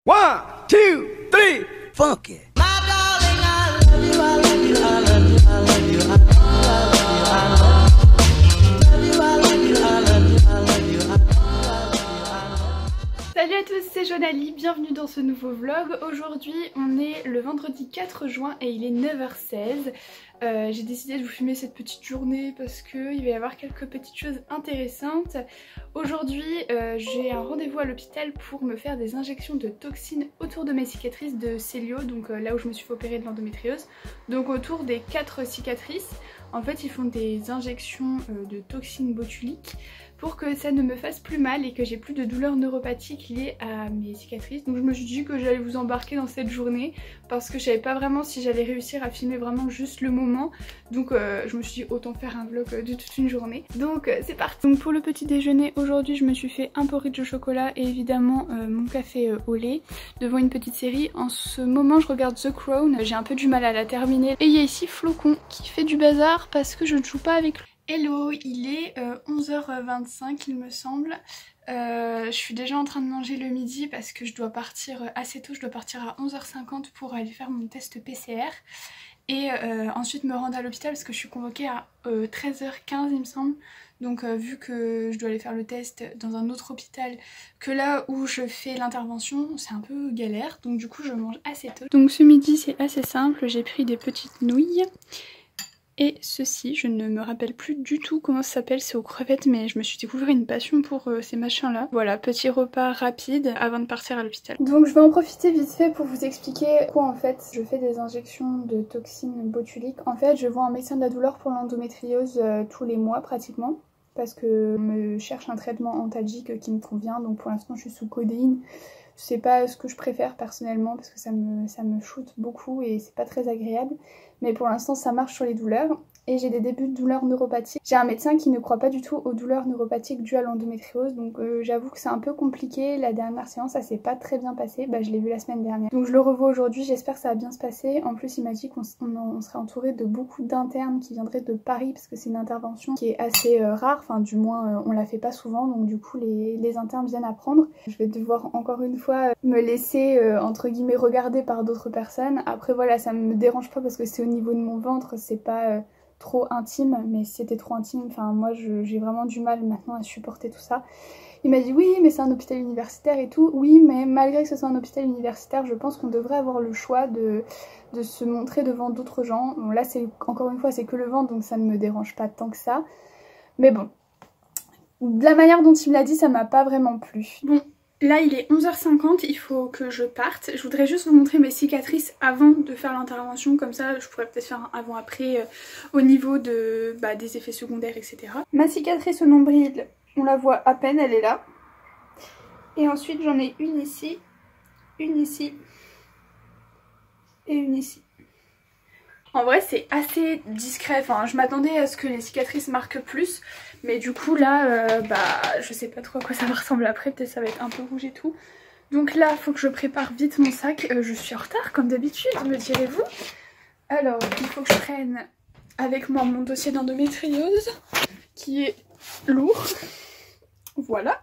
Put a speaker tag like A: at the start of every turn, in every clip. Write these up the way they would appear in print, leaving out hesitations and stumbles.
A: One, two, three, funk it.
B: Salut à tous, c'est Jonali, bienvenue dans ce nouveau vlog. Aujourd'hui on est le vendredi 4 juin et il est 9h16. J'ai décidé de vous filmer cette petite journée parce qu'il va y avoir quelques petites choses intéressantes. Aujourd'hui j'ai un rendez-vous à l'hôpital pour me faire des injections de toxines autour de mes cicatrices de Célio, donc là où je me suis fait opérer de l'endométriose. Donc autour des 4 cicatrices, en fait ils font des injections de toxines botuliques pour que ça ne me fasse plus mal et que j'ai plus de douleurs neuropathiques liées à mes cicatrices. Donc je me suis dit que j'allais vous embarquer dans cette journée parce que je savais pas vraiment si j'allais réussir à filmer vraiment juste le moment. Donc je me suis dit autant faire un vlog de toute une journée. Donc c'est parti. Donc pour le petit déjeuner aujourd'hui je me suis fait un porridge au chocolat et évidemment mon café au lait devant une petite série. En ce moment je regarde The Crown, j'ai un peu du mal à la terminer. Et il y a ici Flocon qui fait du bazar parce que je ne joue pas avec lui. Hello, il est 11h25 il me semble. Je suis déjà en train de manger le midi parce que je dois partir assez tôt, je dois partir à 11h50 pour aller faire mon test PCR. Et ensuite me rendre à l'hôpital parce que je suis convoquée à 13h15 il me semble. Donc vu que je dois aller faire le test dans un autre hôpital que là où je fais l'intervention, c'est un peu galère. Donc du coup je mange assez tôt. Donc ce midi c'est assez simple, j'ai pris des petites nouilles. Et ceci, je ne me rappelle plus du tout comment ça s'appelle, c'est aux crevettes, mais je me suis découvert une passion pour ces machins là. Voilà, petit repas rapide avant de partir à l'hôpital. Donc je vais en profiter vite fait pour vous expliquer quoi en fait. Je fais des injections de toxines botuliques. En fait je vois un médecin de la douleur pour l'endométriose tous les mois pratiquement. Parce que on me cherche un traitement antalgique qui me convient, donc pour l'instant je suis sous codéine. C'est pas ce que je préfère personnellement parce que ça me shoot beaucoup et c'est pas très agréable. Mais pour l'instant ça marche sur les douleurs et j'ai des débuts de douleurs neuropathiques. J'ai un médecin qui ne croit pas du tout aux douleurs neuropathiques dues à l'endométriose, donc j'avoue que c'est un peu compliqué. La dernière séance ça s'est pas très bien passé, je l'ai vu la semaine dernière. Donc je le revois aujourd'hui, j'espère que ça va bien se passer. En plus il m'a dit qu'on serait entouré de beaucoup d'internes qui viendraient de Paris parce que c'est une intervention qui est assez rare, enfin du moins on la fait pas souvent, donc du coup les internes viennent apprendre. Je vais devoir encore une fois me laisser entre guillemets regarder par d'autres personnes. Après voilà, ça me dérange pas parce que c'est au niveau de mon ventre, c'est pas trop intime, mais si c'était trop intime, enfin moi j'ai vraiment du mal maintenant à supporter tout ça. Il m'a dit oui mais c'est un hôpital universitaire et tout. Oui mais malgré que ce soit un hôpital universitaire, je pense qu'on devrait avoir le choix de se montrer devant d'autres gens. Bon là c'est encore une fois c'est que le ventre donc ça ne me dérange pas tant que ça. Mais bon, de la manière dont il me l'a dit ça m'a pas vraiment plu. Bon. Là il est 11h50, il faut que je parte. Je voudrais juste vous montrer mes cicatrices avant de faire l'intervention, comme ça je pourrais peut-être faire un avant-après au niveau de, des effets secondaires etc. Ma cicatrice au nombril, on la voit à peine, elle est là. Et ensuite j'en ai une ici et une ici. En vrai c'est assez discret, enfin je m'attendais à ce que les cicatrices marquent plus. Mais du coup là, je sais pas trop à quoi ça va ressembler après, peut-être ça va être un peu rouge et tout. Donc là, faut que je prépare vite mon sac. Je suis en retard comme d'habitude, me direz-vous. Alors, il faut que je prenne avec moi mon dossier d'endométriose, qui est lourd. Voilà.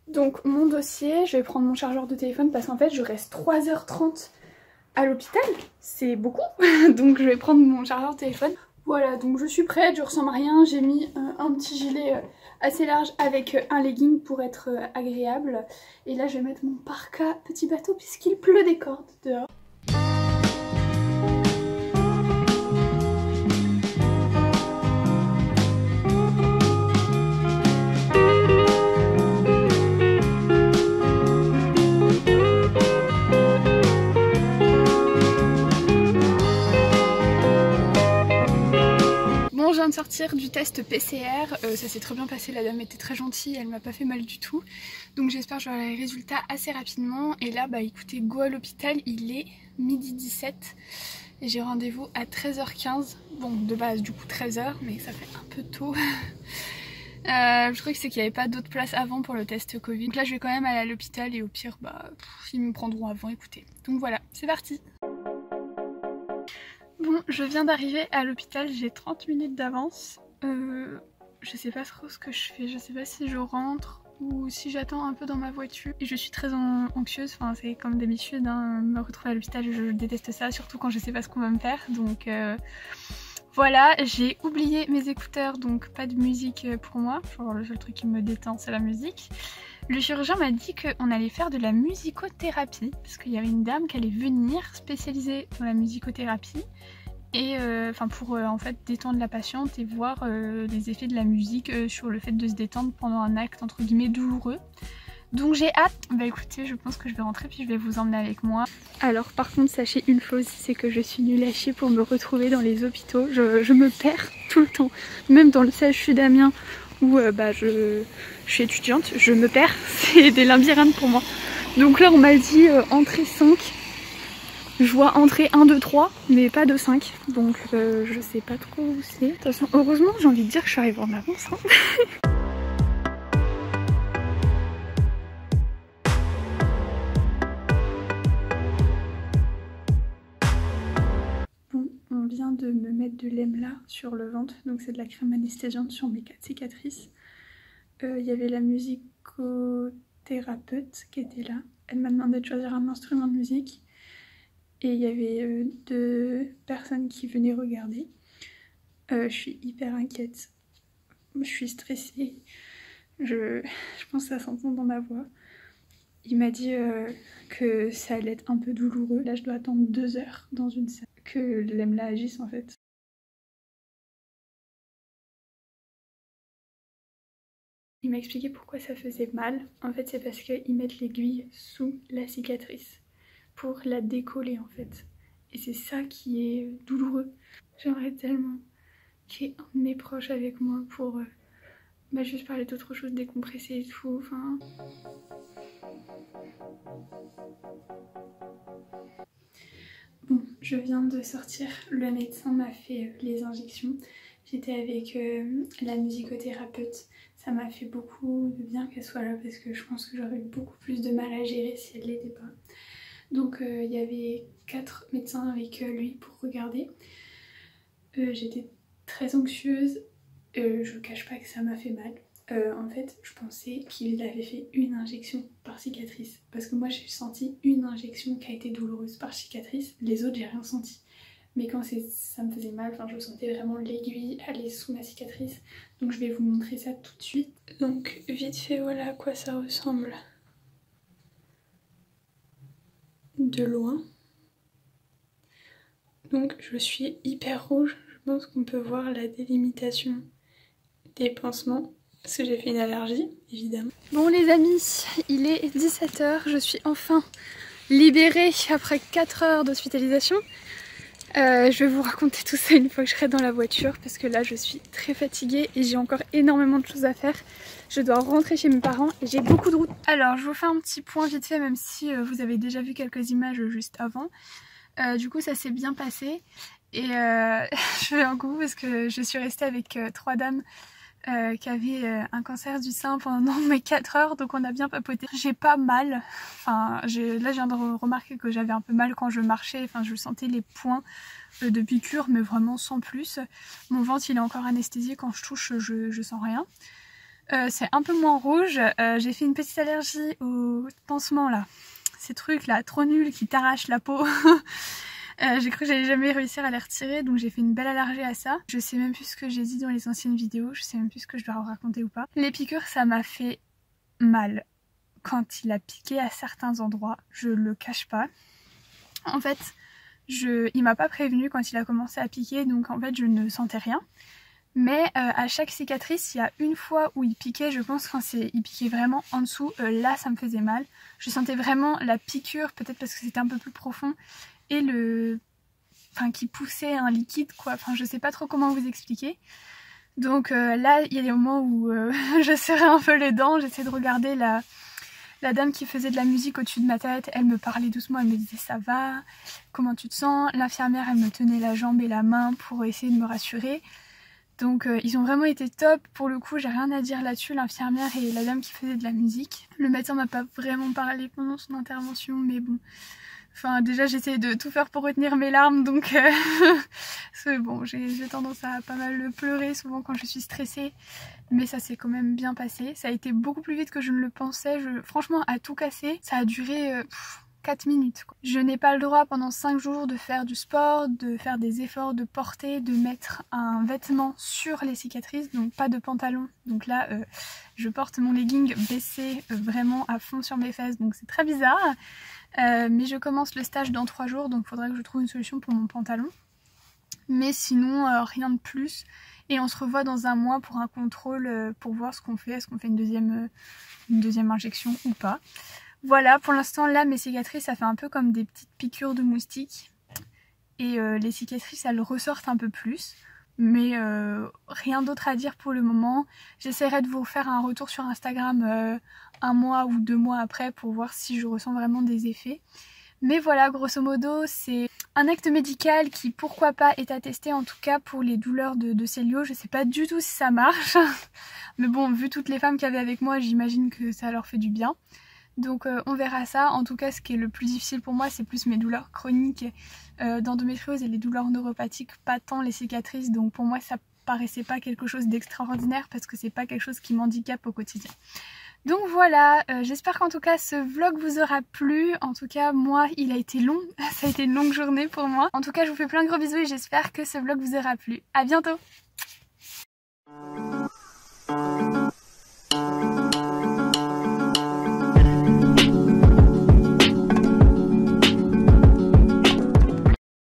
B: Donc mon dossier, je vais prendre mon chargeur de téléphone parce qu'en fait je reste 3h30 à l'hôpital. C'est beaucoup, donc je vais prendre mon chargeur de téléphone. Voilà, donc je suis prête, je ressemble à rien, j'ai mis un petit gilet assez large avec un legging pour être agréable. Et là je vais mettre mon parka petit bateau puisqu'il pleut des cordes dehors. Je viens de sortir du test PCR, ça s'est très bien passé, la dame était très gentille, elle m'a pas fait mal du tout. Donc j'espère que j'aurai les résultats assez rapidement. Et là écoutez, go à l'hôpital, il est 12h17 et j'ai rendez-vous à 13h15. Bon de base du coup 13h mais ça fait un peu tôt. Le truc c'est qu'il n'y avait pas d'autres places avant pour le test Covid. Donc là je vais quand même aller à l'hôpital et au pire ils me prendront avant, écoutez. Donc voilà, c'est parti. Bon, je viens d'arriver à l'hôpital, j'ai 30 minutes d'avance. Je sais pas trop ce que je fais, je sais pas si je rentre ou si j'attends un peu dans ma voiture. Et je suis très anxieuse, enfin c'est comme d'habitude, hein, me retrouver à l'hôpital, je déteste ça, surtout quand je sais pas ce qu'on va me faire. Donc voilà, j'ai oublié mes écouteurs, donc pas de musique pour moi. Genre le seul truc qui me détend c'est la musique. Le chirurgien m'a dit qu'on allait faire de la musicothérapie, parce qu'il y avait une dame qui allait venir spécialisée dans la musicothérapie. Et enfin pour en fait détendre la patiente et voir les effets de la musique sur le fait de se détendre pendant un acte entre guillemets douloureux. Donc j'ai hâte. Bah écoutez, je pense que je vais rentrer puis je vais vous emmener avec moi. Alors par contre sachez une chose, c'est que je suis nulle à chier pour me retrouver dans les hôpitaux. Je me perds tout le temps. Même dans le CHU d'Amiens où je suis étudiante, je me perds. C'est des labyrinthes pour moi. Donc là on m'a dit entrée 5. Je vois entrer 1, 2, 3, mais pas de 5. Donc je sais pas trop où c'est. De toute façon, heureusement, j'ai envie de dire que je suis arrivée en avance. Hein. Bon, on vient de me mettre de l'EMLA sur le ventre. Donc c'est de la crème anesthésiante sur mes 4 cicatrices. Il y avait la musicothérapeute qui était là. Elle m'a demandé de choisir un instrument de musique. Et il y avait 2 personnes qui venaient regarder. Je suis hyper inquiète. Je suis stressée. Je pense que ça s'entend dans ma voix. Il m'a dit que ça allait être un peu douloureux. Là, je dois attendre 2 heures dans une salle. Que l'EMLA agisse en fait. Il m'a expliqué pourquoi ça faisait mal. En fait, c'est parce qu'ils mettent l'aiguille sous la cicatrice pour la décoller en fait. Et c'est ça qui est douloureux. J'aimerais tellement qu'il y ait un de mes proches avec moi pour juste parler d'autre chose, décompresser et tout. Enfin... Bon, je viens de sortir. Le médecin m'a fait les injections. J'étais avec la musicothérapeute. Ça m'a fait beaucoup de bien qu'elle soit là parce que je pense que j'aurais eu beaucoup plus de mal à gérer si elle l'était pas. Donc il y avait 4 médecins avec lui pour regarder. J'étais très anxieuse, je cache pas que ça m'a fait mal. En fait, je pensais qu'il avait fait une injection par cicatrice. Parce que moi j'ai senti une injection qui a été douloureuse par cicatrice, les autres j'ai rien senti. Mais quand ça me faisait mal, enfin, je sentais vraiment l'aiguille aller sous ma cicatrice. Donc je vais vous montrer ça tout de suite. Donc vite fait, voilà à quoi ça ressemble de loin. Donc je suis hyper rouge. Je pense qu'on peut voir la délimitation des pansements. Parce que j'ai fait une allergie, évidemment. Bon les amis, il est 17 h. Je suis enfin libérée après 4 heures d'hospitalisation. Je vais vous raconter tout ça une fois que je serai dans la voiture parce que là je suis très fatiguée et j'ai encore énormément de choses à faire. Je dois rentrer chez mes parents et j'ai beaucoup de route. Alors je vous fais un petit point vite fait même si vous avez déjà vu quelques images juste avant. Du coup ça s'est bien passé et je fais un coucou parce que je suis restée avec 3 dames qui avaient un cancer du sein pendant mes 4 heures, donc on a bien papoté. J'ai pas mal, enfin là je viens de remarquer que j'avais un peu mal quand je marchais, enfin je sentais les points de piqûre mais vraiment sans plus. Mon ventre il est encore anesthésié, quand je touche je sens rien. C'est un peu moins rouge, j'ai fait une petite allergie aux pansements là, ces trucs là trop nuls qui t'arrachent la peau. J'ai cru que j'allais jamais réussir à les retirer, donc j'ai fait une belle allergie à ça. Je sais même plus ce que j'ai dit dans les anciennes vidéos, je sais même plus ce que je dois raconter ou pas. Les piqûres ça m'a fait mal quand il a piqué à certains endroits, je le cache pas. En fait, il m'a pas prévenu quand il a commencé à piquer, donc en fait je ne sentais rien. Mais à chaque cicatrice, il y a une fois où il piquait, je pense quand il piquait vraiment en dessous, là ça me faisait mal. Je sentais vraiment la piqûre, peut-être parce que c'était un peu plus profond. Et qui poussait un liquide quoi, enfin je sais pas trop comment vous expliquer. Donc là il y a des moments où je serrais un peu les dents, j'essayais de regarder la dame qui faisait de la musique au-dessus de ma tête, elle me parlait doucement, elle me disait ça va, comment tu te sens? L'infirmière elle me tenait la jambe et la main pour essayer de me rassurer. Donc ils ont vraiment été top, pour le coup j'ai rien à dire là-dessus, l'infirmière et la dame qui faisait de la musique. Le médecin m'a pas vraiment parlé pendant son intervention mais bon. Enfin déjà j'essaie de tout faire pour retenir mes larmes donc bon, j'ai tendance à pas mal pleurer souvent quand je suis stressée, mais ça s'est quand même bien passé. Ça a été beaucoup plus vite que je ne le pensais. Franchement, à tout casser, ça a duré 4 minutes quoi. Je n'ai pas le droit pendant 5 jours de faire du sport, de faire des efforts, de porter, de mettre un vêtement sur les cicatrices, donc pas de pantalon. Donc là je porte mon legging baissé vraiment à fond sur mes fesses, donc c'est très bizarre. Mais je commence le stage dans 3 jours, donc il faudra que je trouve une solution pour mon pantalon. Mais sinon rien de plus, et on se revoit dans 1 mois pour un contrôle pour voir ce qu'on fait, est-ce qu'on fait une deuxième injection ou pas. Voilà, pour l'instant là mes cicatrices ça fait un peu comme des petites piqûres de moustiques, et les cicatrices elles ressortent un peu plus, mais rien d'autre à dire pour le moment. J'essaierai de vous faire un retour sur Instagram 1 mois ou 2 mois après pour voir si je ressens vraiment des effets. Mais voilà, grosso modo, c'est un acte médical qui, pourquoi pas, est à tester, en tout cas pour les douleurs de cellulose. Je sais pas du tout si ça marche, mais bon, vu toutes les femmes qu'il y avait avec moi, j'imagine que ça leur fait du bien. Donc on verra ça. En tout cas, ce qui est le plus difficile pour moi, c'est plus mes douleurs chroniques d'endométriose et les douleurs neuropathiques, pas tant les cicatrices. Donc pour moi, ça paraissait pas quelque chose d'extraordinaire parce que c'est pas quelque chose qui m'handicape au quotidien. Donc voilà, j'espère qu'en tout cas ce vlog vous aura plu. En tout cas moi il a été long, ça a été une longue journée pour moi. En tout cas je vous fais plein de gros bisous et j'espère que ce vlog vous aura plu. À bientôt.